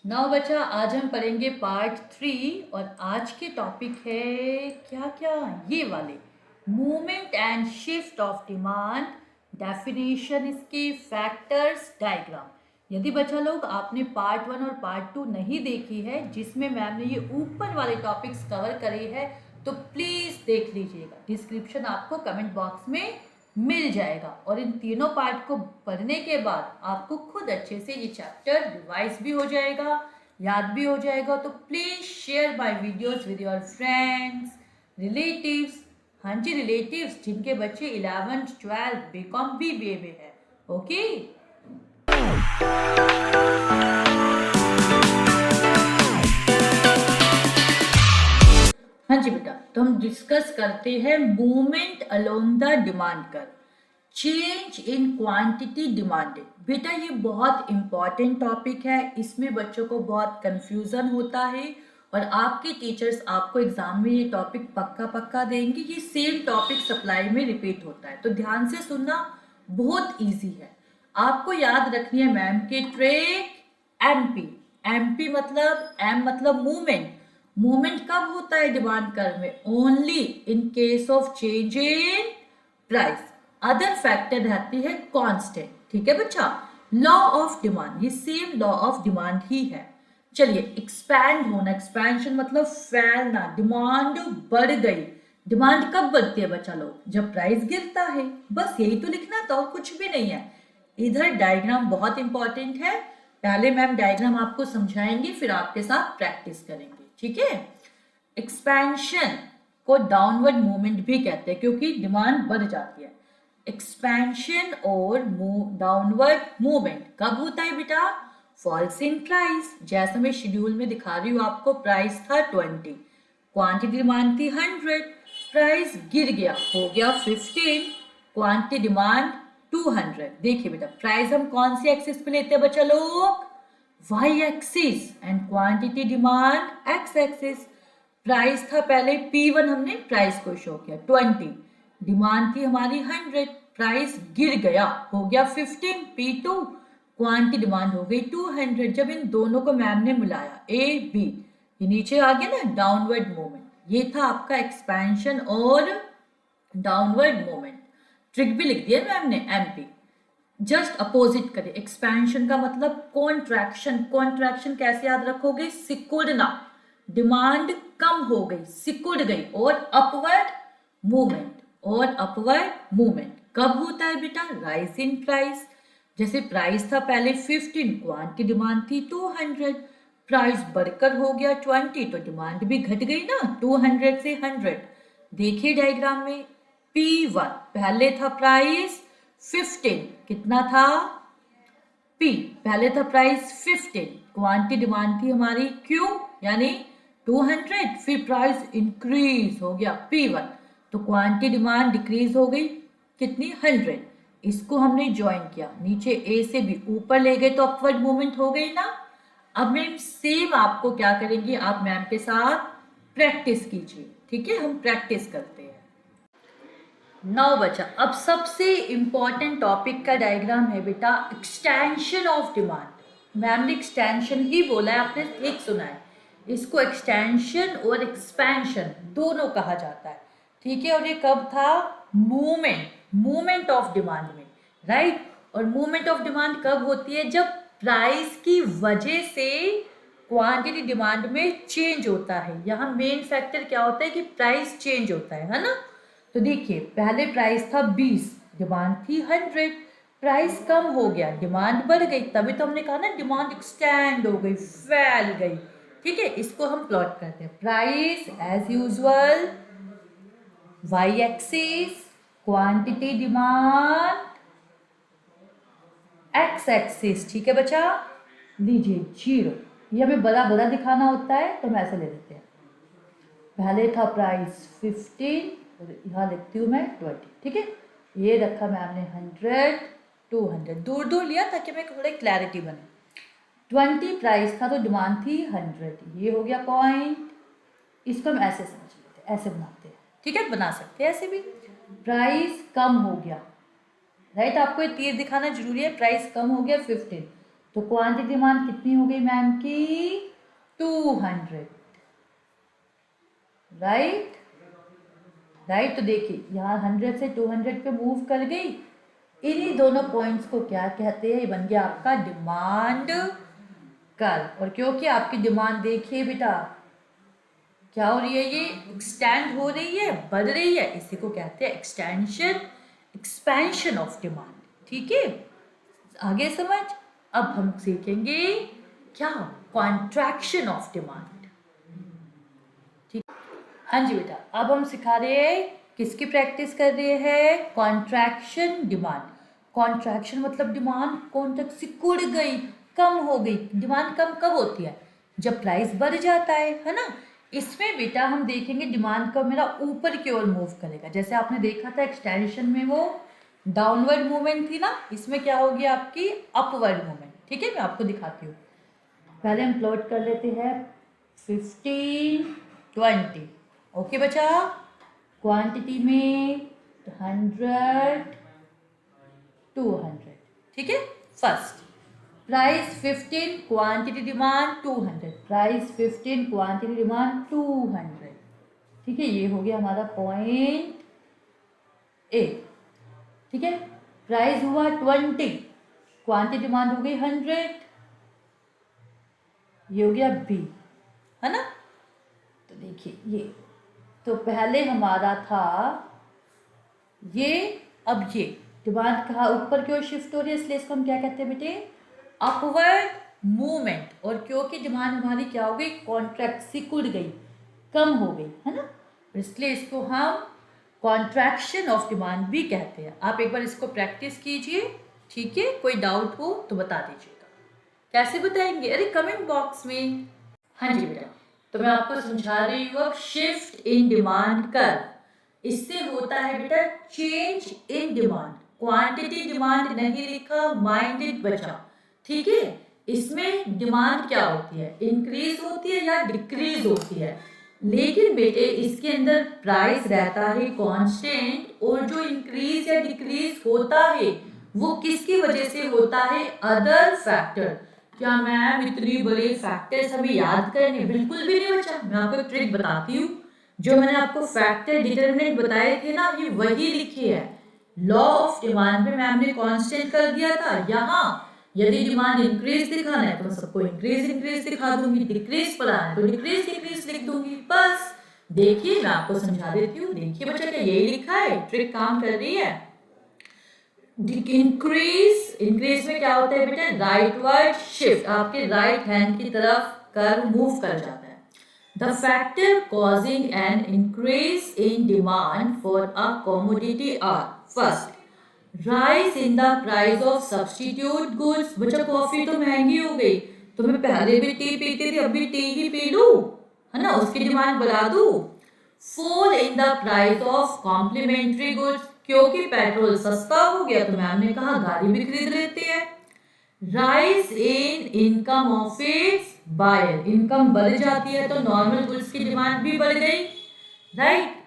नौ बच्चा आज हम पढ़ेंगे पार्ट 3 और आज के टॉपिक है क्या क्या ये वाले movement and shift of demand definition इसके फैक्टर्स डायग्राम। यदि बच्चा लोग आपने पार्ट 1 और पार्ट 2 नहीं देखी है जिसमें मैम ने ये ऊपर वाले टॉपिक्स कवर करे हैं तो प्लीज़ देख लीजिएगा। डिस्क्रिप्शन आपको कमेंट बॉक्स में मिल जाएगा और इन तीनों पार्ट को पढ़ने के बाद आपको खुद अच्छे से ये चैप्टर रिवाइज भी हो जाएगा, याद भी हो जाएगा। तो please share my videos with your friends, relatives. हाँ जी, रिलेटिव्स जिनके बच्चे 11th 12th बीकॉम बीबीए में है। ओके, हाँ जी बेटा, तो हम डिस्कस करते हैं movement along the demand curve, change in quantity demanded. बेटा ये बहुत इंपॉर्टेंट टॉपिक है, इसमें बच्चों को बहुत कंफ्यूजन होता है और आपके टीचर्स आपको एग्जाम में ये टॉपिक पक्का पक्का देंगे। ये सेम टॉपिक सप्लाई में रिपीट होता है, तो ध्यान से सुनना, बहुत इजी है। आपको याद रखनी है मैम के ट्रेक एमपी। एमपी मतलब एम मतलब मूवमेंट। मूवमेंट कब होता है डिमांड कर्व में? Only in case of change in price. Other factor रहती है कांस्टेंट। ठीक है बच्चा, लॉ ऑफ डिमांड, ये सेम लॉ ऑफ डिमांड ही है। चलिए, एक्सपैंड होना, एक्सपेंशन मतलब फैलना, डिमांड बढ़ गई। डिमांड कब बढ़ती है बच्चा लोग? जब प्राइस गिरता है। बस यही तो लिखना था और कुछ भी नहीं है। इधर डायग्राम बहुत इंपॉर्टेंट है, पहले मैम डायग्राम आपको समझाएंगे फिर आपके साथ प्रैक्टिस करेंगे। ठीक है, एक्सपेंशन को डाउनवर्ड मूवमेंट भी कहते हैं क्योंकि डिमांड बढ़ जाती है। एक्सपेंशन और डाउनवर्ड मूवमेंट कब होता है बेटा? Falls in price. जैसे मैं शेड्यूल में दिखा रही हूँ आपको, प्राइस था 20, क्वांटिटी डिमांड थी 100, प्राइस गिर गया, हो गया 15, क्वांटिटी डिमांड 200। देखिए बेटा, प्राइस हम कौन सी एक्सिस पे लेते हैं बच्चा लोग? Y axis, and quantity demand X axis. Price था पहले P1, हमने प्राइस को शो किया 20, डिमांड थी हमारी 100, प्राइस गिर गया, हो गया 15, P2, क्वांटिटी डिमांड हो गई 200। जब इन दोनों को मैम ने मिलाया A B, ये नीचे आ गया ना डाउनवर्ड मूवमेंट। ये था आपका एक्सपेंशन और डाउनवर्ड मूवमेंट। ट्रिक भी लिख दिया मैम ने, MP। जस्ट अपोजिट करें, एक्सपेंशन का मतलब कॉन्ट्रैक्शन। कॉन्ट्रैक्शन कैसे याद रखोगे? सिकुड़ना, डिमांड कम हो गई, सिकुड़ गई। और अपवर्ड मूवमेंट, और अपवर्ड मूवमेंट कब होता है बेटा? Rise in price. जैसे प्राइस था पहले 15, क्वांटिटी डिमांड थी 200, प्राइस बढ़कर हो गया 20 तो डिमांड भी घट गई ना, 200 से 100। देखिए डायग्राम में, P1 पहले था प्राइस 15, कितना था? P पहले था प्राइस 15, क्वांटिटी डिमांड थी हमारी Q यानी 200, फिर प्राइस इंक्रीज हो गया P1, तो क्वांटिटी डिमांड डिक्रीज हो गई कितनी? 100। इसको हमने ज्वाइन किया, नीचे A से B ऊपर ले गए तो अपवर्ड मूवमेंट हो गई ना। अब मैम सेम आपको क्या करेंगे, आप मैम के साथ प्रैक्टिस कीजिए। ठीक है, हम प्रैक्टिस करते हैं। नौ बचा, अब सबसे इंपॉर्टेंट टॉपिक का डायग्राम है बेटा एक्सटेंशन ऑफ डिमांड। मैम ने एक्सटेंशन ही बोला है, आपने ठीक सुना है। इसको एक्सटेंशन और एक्सपेंशन दोनों कहा जाता है। ठीक है, और ये कब था? मूवमेंट, मूवमेंट ऑफ डिमांड में, राइट। और मूवमेंट ऑफ डिमांड कब होती है? जब प्राइस की वजह से क्वांटिटी डिमांड में चेंज होता है। यहाँ मेन फैक्टर क्या होता है कि प्राइस चेंज होता है ना। तो देखिए, पहले प्राइस था 20, डिमांड थी 100, प्राइस कम हो गया, डिमांड बढ़ गई, तभी तो हमने कहा ना डिमांड एक्सटेंड हो गई, फैल गई। ठीक है, इसको हम प्लॉट करते हैं। Price as usual, Y axis, quantity demand X axis. ठीक है बच्चा, लीजिए 0, ये हमें बड़ा बड़ा दिखाना होता है तो हम ऐसे ले लेते हैं। पहले था प्राइस 15 और यहाँ लिखती हूँ मैं 20। ठीक है, ये रखा मैम ने 100, 200, दूर दूर लिया ताकि मैं थोड़ी क्लैरिटी बने। 20 प्राइस था तो डिमांड थी 100, ये हो गया पॉइंट। इसको हम ऐसे समझ लेते हैं, ऐसे बनाते हैं। ठीक है, बना सकते हैं ऐसे भी। प्राइस कम हो गया, राइट, आपको ये तीर दिखाना जरूरी है। प्राइस कम हो गया 15, तो क्वांटिटी डिमांड कितनी हो गई मैम की 200, राइट। राइट, तो देखिए यहाँ 100 से 200 पे मूव कर गई। इन्हीं दोनों पॉइंट्स को क्या कहते हैं, ये बन गया आपका डिमांड कर्व। और क्योंकि आपकी डिमांड देखिए बेटा क्या हो रही है, ये एक्सटेंड हो रही है, बढ़ रही है, इसी को कहते हैं एक्सटेंशन, एक्सपेंशन ऑफ डिमांड। ठीक है, आगे समझ। अब हम सीखेंगे क्या, कॉन्ट्रैक्शन ऑफ डिमांड। ठीक, हाँ जी बेटा, अब हम सिखा रहे हैं, किसकी प्रैक्टिस कर रहे हैं, कॉन्ट्रैक्शन डिमांड। कॉन्ट्रैक्शन मतलब डिमांड कौन तक सिकुड़ गई, कम हो गई। डिमांड कम कब होती है, जब प्राइस बढ़ जाता है ना। इसमें बेटा हम देखेंगे डिमांड का मेरा ऊपर की ओर मूव करेगा। जैसे आपने देखा था एक्सटेंशन में वो डाउनवर्ड मूवमेंट थी ना, इसमें क्या होगी आपकी अपवर्ड मूवमेंट। ठीक है, मैं आपको दिखाती हूँ। पहले हम प्लॉट कर लेते हैं 15, 20। ओके बच्चा, क्वांटिटी में 100, 200। ठीक है, first price 15, quantity demand 200, price 15, quantity demand 200। ठीक है, ये हो गया हमारा पॉइंट ए। ठीक है, प्राइस हुआ 20, क्वांटिटी डिमांड हो गई 100, ये हो गया बी, है ना। तो देखिए ये तो पहले हमारा था ये, अब ये डिमांड कहाँ ऊपर की ओर शिफ्ट हो रही है, इसलिए इसको हम क्या कहते हैं बेटे, अपवर्ड मूवमेंट। और क्योंकि डिमांड हमारी क्या हो गई, कॉन्ट्रैक्ट, सिकुड़ गई, कम हो गई, है ना, इसलिए इसको हम कॉन्ट्रैक्शन ऑफ डिमांड भी कहते हैं। आप एक बार इसको प्रैक्टिस कीजिए, ठीक है, कोई डाउट हो तो बता दीजिएगा। कैसे बताएंगे, अरे कमेंट बॉक्स में। हाँ जी बेटा, तो मैं आपको समझा रही हूँ अब शिफ्ट इन डिमांड कर। इससे होता है बेटा change in demand. Quantity demand नहीं लिखा, माइंडेड बचा। ठीक है, इसमें डिमांड क्या होती है, इंक्रीज होती है या डिक्रीज होती है। लेकिन बेटे इसके अंदर प्राइस रहता है कांस्टेंट, और जो इंक्रीज या डिक्रीज होता है वो किसकी वजह से होता है, अदर फैक्टर। क्या मैम इतनी बड़े फैक्टर्स हमें याद करने, बिल्कुल भी नहीं बचा। मैं आपको एक ट्रिक बताती हूँ, जो मैंने आपको फैक्टर डिटरमिनेंट बताए थे ना, ये वही लिखी है। लॉ ऑफ डिमांड में मैम ने कांस्टेंट कर दिया था। यहाँ यदि डिमांड इंक्रीज दिखाना है तो मैं सबको इंक्रीज इंक्रीज दिखा दूंगी, डिक्रीज पढ़ाना है तो डिक्रीज डिक्रीज लिख दूंगी, बस। देखिए मैं आपको समझा देती हूँ, देखिए बच्चा क्या यही लिखा है, ट्रिक काम कर रही है। इंक्रीज, इंक्रीज में क्या होता है बेटा, राइटवर्ड शिफ्ट, आपके राइट हैंड की तरफ कर मूव कर जाता है। The factor causing an increase in demand for a commodity are, first rise in the price of substitute goods. बच्चा कॉफी तो महंगी हो गई, तो मैं पहले भी टी पीती थी, अभी टी ही पी लूं, है ना, उसकी डिमांड बढ़ा दूं। Fall in the price of complementary goods, क्योंकि पेट्रोल सस्ता हो गया तो मैम ने कहा गाड़ी भी खरीद लेते हैं। Rise in income of its buyer, income बढ़ जाती है तो नॉर्मल गुड्स की डिमांड भी बढ़ गई, right.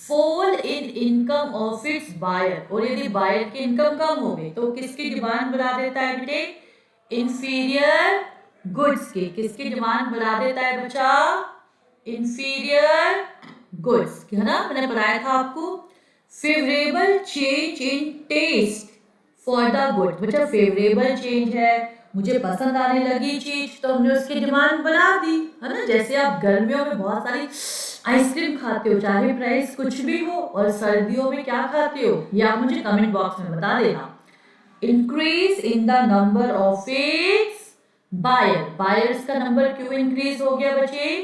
Fall in income of its buyer, और यदि बायर की इनकम कम हो गई तो किसकी डिमांड बढ़ा देता है बेटे, इंफीरियर गुड्स की। किसकी डिमांड बढ़ा देता है बच्चा, इंफीरियर गुड्स, है ना, मैंने बताया था आपको। Favourable change in taste for the good, बच्चा फेवरेबल चेंज है, मुझे पसंद आने लगी चीज तो हमने उसकी डिमांड बढ़ा दी, है ना। जैसे आप गर्मियों में बहुत सारी आइसक्रीम खाते हो, चाहे प्राइस कुछ भी हो, और सर्दियों में क्या खाते हो, ये आप मुझे कमेंट बॉक्स में बता देना। Increase in the number of its buyer, buyers का नंबर क्यों इंक्रीज हो गया बच्चे,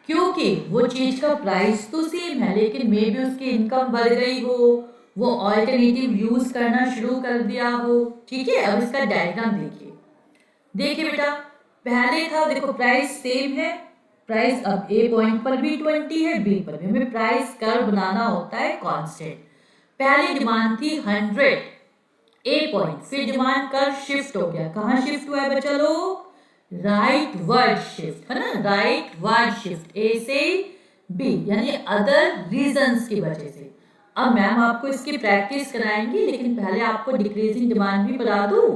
क्योंकि वो चीज का प्राइस तो सेम है लेकिन मे भी उसकी इनकम बढ़ गई हो, वो ऑल्टरनेटिव यूज करना शुरू कर दिया हो। ठीक है, अब इसका डायग्राम देखिए। देखिए बेटा, पहले था देखो प्राइस सेम है, प्राइस अब ए पॉइंट पर भी 20 है, बी पर भी। हमें प्राइस कर्व बनाना होता है कांस्टेंट। पहली डिमांड थी 100 ए पॉइंट, फिर डिमांड कर्व शिफ्ट हो गया, कहाँ शिफ्ट हुआ है बच्चा लोग, राइट वर्ड शिफ्ट, है ना, राइट वर्ड शिफ्ट, ए से बी, यानी अदर रीजंस की वजह से। अब मैम आपको इसकी प्रैक्टिस कराएंगी, लेकिन पहले आपको डिक्रीजिंग डिमांड भी बता दूं।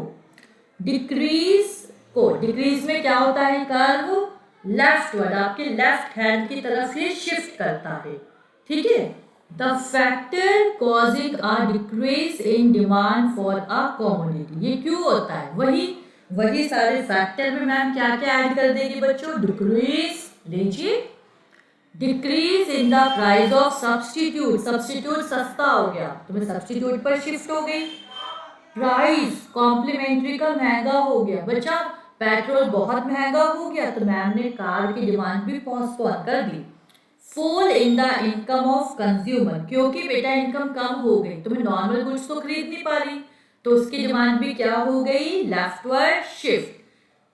डिक्रीज को। डिक्रीज में क्या होता है, कर्व लेफ्टवर्ड, आपके लेफ्ट हैंड की तरफ ये शिफ्ट करता है, ठीक है। The factor causing a decrease in demand for a commodity, ये क्यों होता है, वही सारे फैक्टर में मैम क्या क्या ऐड कर देगी बच्चों, डिक्रीज, लीजिए, decrease in the price of substitute, substitute सस्ता हो गया तो मैं सब्स्टिट्यूट पर शिफ्ट हो गई। प्राइस कॉम्प्लीमेंट्री का महंगा हो गया, बच्चा पेट्रोल बहुत महंगा हो गया तो मैम ने कार की डिमांड भी पोस्टपोन कर दी। Fall in the income of consumer, क्योंकि बेटा इनकम कम हो गई तो मैं नॉर्मल गुड्स तो खरीद नहीं पा रही, तो उसकी डिमांड भी क्या हो गई, लेफ्टवर्ड शिफ्ट,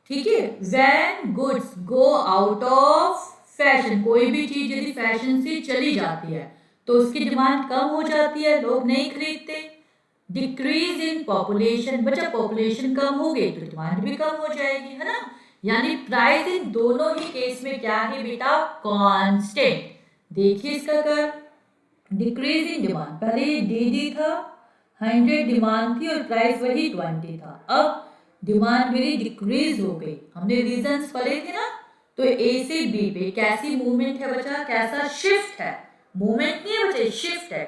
ठीक है। When goods go out of fashion, कोई भी चीज यदि फैशन से चली जाती है तो उसकी डिमांड कम हो जाती है, लोग नहीं खरीदते। डिक्रीज इन पॉपुलेशन, बच्चा पॉपुलेशन कम हो गई तो डिमांड भी कम हो जाएगी, है ना। यानी प्राइस इन दोनों ही केस में क्या है बेटा, कांस्टेंट। देखिए इसका कर, डिक्रीज इन डिमांड, पहले डी था 100 डिमांड थी और प्राइस वही 20 था, अब डिमांड मेरी डिक्रीज हो गई, हमने रीजंस पढ़े थे ना। तो ए से बी पे कैसी मूवमेंट है बच्चा, कैसा शिफ्ट है, मूवमेंट नहीं है बच्चे, शिफ्ट है,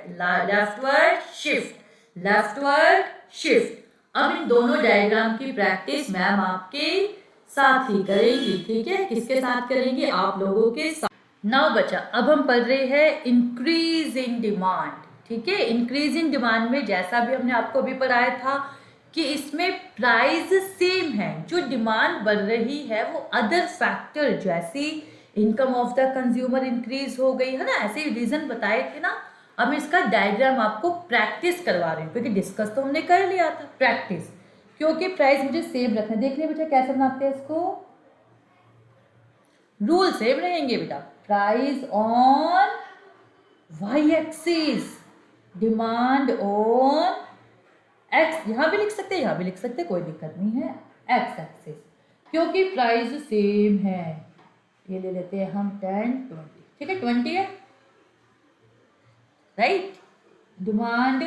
लेफ्टवर्ड शिफ्ट, लेफ्टवर्ड शिफ्ट। अब इन दोनों डायग्राम की प्रैक्टिस मैम आपके साथ ही करेंगी, ठीक है, किसके साथ करेंगे, आप लोगों के साथ। नाउ बच्चा अब हम पढ़ रहे हैं इंक्रीज इन डिमांड, ठीक है। इंक्रीज इन डिमांड में जैसा भी हमने आपको अभी पढ़ाया था कि इसमें प्राइस सेम है, जो डिमांड बढ़ रही है वो अदर फैक्टर जैसे income of the consumer increase हो गई है ना, ऐसे रीजन बताए थे ना। अब मैं इसका डायग्राम आपको प्रैक्टिस करवा रही हूँ, क्योंकि डिस्कस तो हमने कर लिया था, प्रैक्टिस, क्योंकि प्राइस मुझे सेम रखना है। देख लिया बेटा कैसे बनाते हैं इसको, रूल सेम रहेंगे बेटा, price on Y axis, demand on X, यहां भी लिख सकते हैं यहां भी लिख सकते हैं, कोई दिक्कत नहीं है, एक्स एक्सिस, क्योंकि प्राइस सेम है। ये ले लेते हैं हम 10 20, ठीक है, 20 है राइट। डिमांड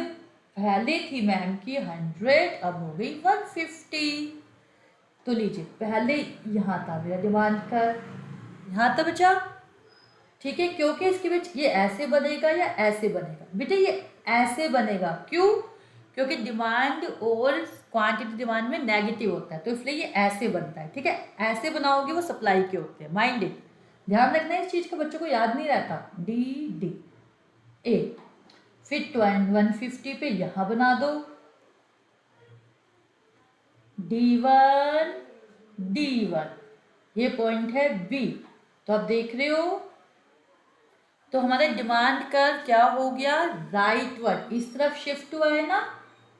पहले थी मैम की 100, अब हो गई 150। तो लीजिए पहले यहाँ था मेरा डिमांड का, यहाँ था बचा, ठीक है, क्योंकि इसके बीच ये ऐसे बनेगा या ऐसे बनेगा, बेटा ये ऐसे बनेगा, क्यों, क्योंकि डिमांड और क्वांटिटी डिमांड में नेगेटिव होता है, तो इसलिए ये ऐसे बनता है, ठीक है। ऐसे बनाओगे वो सप्लाई के होते हैं, माइंड इट, ध्यान रखना है इस चीज का, बच्चों को याद नहीं रहता, डी डी ए, फिर 150 पे यहां बना दो D1 D1, ये पॉइंट है B। तो आप देख रहे हो, तो हमारे डिमांड कर क्या हो गया, राइट वर्ड, इस तरफ शिफ्ट हुआ है ना,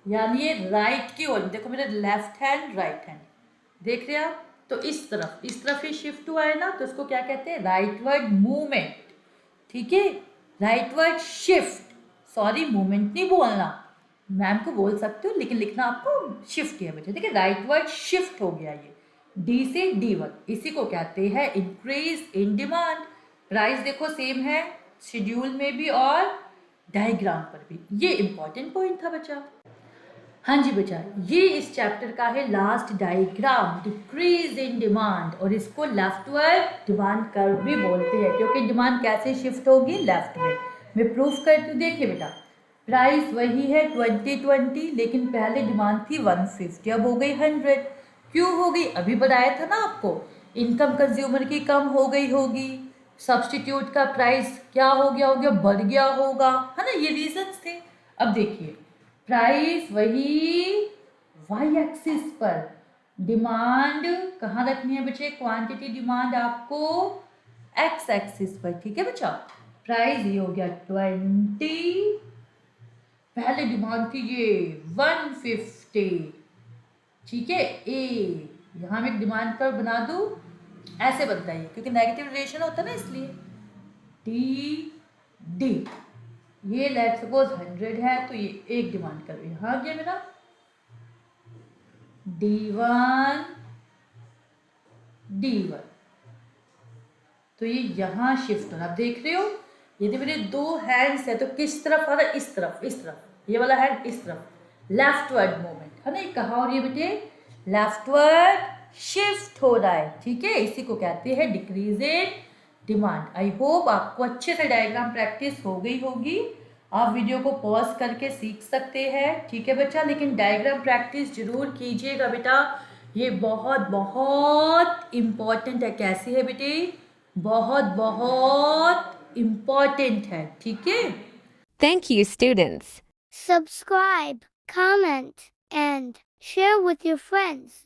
यानी ये राइट की ओर, देखो मेरा लेफ्ट हैंड राइट हैंड, देख रहे हैं आप, तो इस तरफ ही शिफ्ट हुआ है ना, तो इसको क्या कहते हैं, राइट वर्ड मूवमेंट, ठीक है, right word shift, sorry movement नहीं बोलना, मैम को बोल सकते हो लेकिन लिखना आपको शिफ्ट है बच्चे, ठीक है, राइट वर्ड शिफ्ट हो गया ये डी से D1, इसी को कहते हैं इंक्रीज इन डिमांड। प्राइस देखो सेम है शेड्यूल में भी और डायग्राम पर भी, ये इंपॉर्टेंट पॉइंट था बच्चा। हाँ जी बच्चा, ये इस चैप्टर का है last diagram, decrease in demand, और इसको लेफ्टवर्ड डिमांड कर्व भी बोलते हैं, क्योंकि डिमांड कैसे शिफ्ट होगी, लेफ्ट में। मैं प्रूफ करती हूँ, देखिए बेटा, प्राइस वही है 2020, लेकिन पहले डिमांड थी 150, अब हो गई 100, क्यों हो गई, अभी बताया था ना आपको, इनकम कंज्यूमर की कम हो गई होगी, सब्सटीट्यूट का प्राइस क्या हो गया बढ़ गया होगा, है ना, ये रीजंस थे। अब देखिए प्राइस वही वाई एक्सिस पर, डिमांड कहाँ रखनी है बच्चे, क्वांटिटी डिमांड आपको एक्स एक्सिस पर, ठीक है बच्चा। प्राइस ये हो गया 20, पहले डिमांड थी ये 150, ठीक है, ए यहाँ में डिमांड कर बना दूं, ऐसे बनता है क्योंकि नेगेटिव रिलेशन होता है ना, इसलिए डी डी, ये लेट सपोज 100 है तो ये एक डिमांड कर, यहाँ गया मेरा D1 D1, तो ये यहाँ शिफ्ट हो रहा, आप देख रहे हो, यदि मेरे दो हैंड्स है तो किस तरफ आ रहा है, इस तरफ, ये वाला हैंड इस तरफ, लेफ्टवर्ड मूवमेंट है ना, कहा, और ये बेटे लेफ्टवर्ड शिफ्ट हो रहा है, ठीक है, इसी को कहते हैं decrease in demand. I hope आपको अच्छे से डायग्राम प्रैक्टिस हो गई होगी। आप वीडियो को पॉज करके सीख सकते हैं, ठीक है बच्चा, लेकिन डायग्राम प्रैक्टिस जरूर कीजिएगा बेटा, ये बहुत बहुत इम्पॉर्टेंट है। कैसी है बेटे? बहुत बहुत इम्पॉर्टेंट है, ठीक है। Thank you, students. Subscribe, comment, and share with your friends.